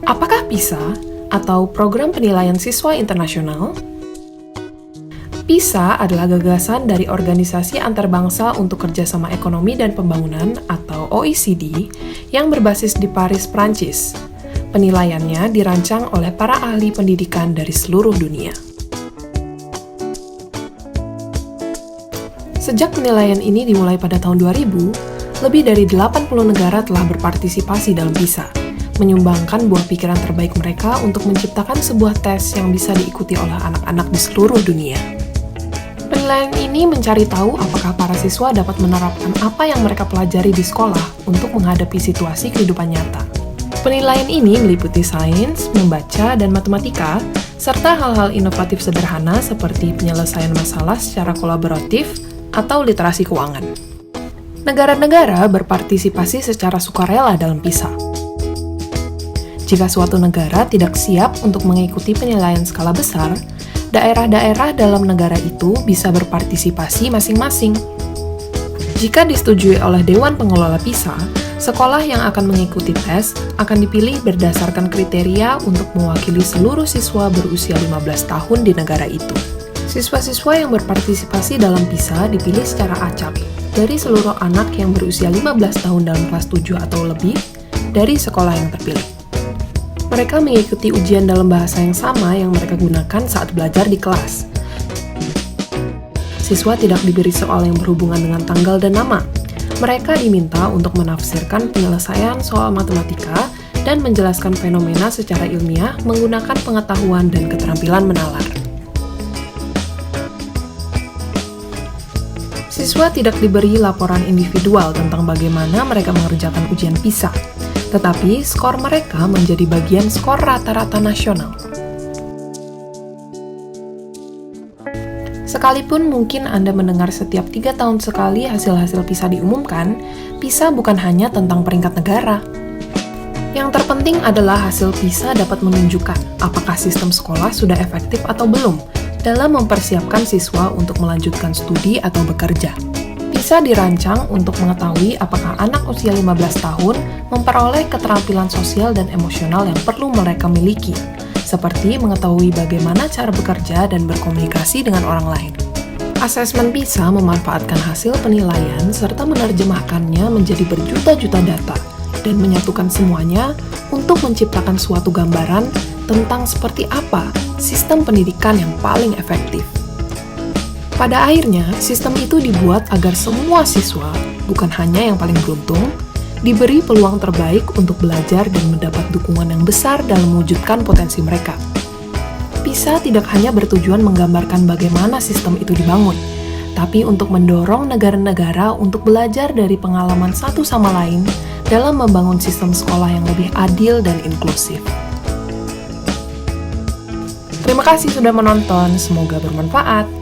Apakah PISA atau Program Penilaian Siswa Internasional? PISA adalah gagasan dari Organisasi Antarbangsa untuk Kerjasama Ekonomi dan Pembangunan atau OECD yang berbasis di Paris, Prancis. Penilaiannya dirancang oleh para ahli pendidikan dari seluruh dunia. Sejak penilaian ini dimulai pada tahun 2000, lebih dari 80 negara telah berpartisipasi dalam PISA, menyumbangkan buah pikiran terbaik mereka untuk menciptakan sebuah tes yang bisa diikuti oleh anak-anak di seluruh dunia. Penilaian ini mencari tahu apakah para siswa dapat menerapkan apa yang mereka pelajari di sekolah untuk menghadapi situasi kehidupan nyata. Penilaian ini meliputi sains, membaca, dan matematika, serta hal-hal inovatif sederhana seperti penyelesaian masalah secara kolaboratif atau literasi keuangan. Negara-negara berpartisipasi secara sukarela dalam PISA. Jika suatu negara tidak siap untuk mengikuti penilaian skala besar, daerah-daerah dalam negara itu bisa berpartisipasi masing-masing. Jika disetujui oleh Dewan Pengelola PISA, sekolah yang akan mengikuti tes akan dipilih berdasarkan kriteria untuk mewakili seluruh siswa berusia 15 tahun di negara itu. Siswa-siswa yang berpartisipasi dalam PISA dipilih secara acak dari seluruh anak yang berusia 15 tahun dalam kelas 7 atau lebih dari sekolah yang terpilih. Mereka mengikuti ujian dalam bahasa yang sama yang mereka gunakan saat belajar di kelas. Siswa tidak diberi soal yang berhubungan dengan tanggal dan nama. Mereka diminta untuk menafsirkan penyelesaian soal matematika dan menjelaskan fenomena secara ilmiah menggunakan pengetahuan dan keterampilan menalar. Siswa tidak diberi laporan individual tentang bagaimana mereka mengerjakan ujian PISA, tetapi skor mereka menjadi bagian skor rata-rata nasional. Sekalipun mungkin Anda mendengar setiap 3 tahun sekali hasil-hasil PISA diumumkan, PISA bukan hanya tentang peringkat negara. Yang terpenting adalah hasil PISA dapat menunjukkan apakah sistem sekolah sudah efektif atau belum dalam mempersiapkan siswa untuk melanjutkan studi atau bekerja. PISA dirancang untuk mengetahui apakah anak usia 15 tahun memperoleh keterampilan sosial dan emosional yang perlu mereka miliki, seperti mengetahui bagaimana cara bekerja dan berkomunikasi dengan orang lain. Asesmen PISA memanfaatkan hasil penilaian serta menerjemahkannya menjadi berjuta-juta data dan menyatukan semuanya untuk menciptakan suatu gambaran tentang seperti apa sistem pendidikan yang paling efektif. Pada akhirnya, sistem itu dibuat agar semua siswa, bukan hanya yang paling beruntung, diberi peluang terbaik untuk belajar dan mendapat dukungan yang besar dalam mewujudkan potensi mereka. PISA tidak hanya bertujuan menggambarkan bagaimana sistem itu dibangun, tapi untuk mendorong negara-negara untuk belajar dari pengalaman satu sama lain dalam membangun sistem sekolah yang lebih adil dan inklusif. Terima kasih sudah menonton, semoga bermanfaat.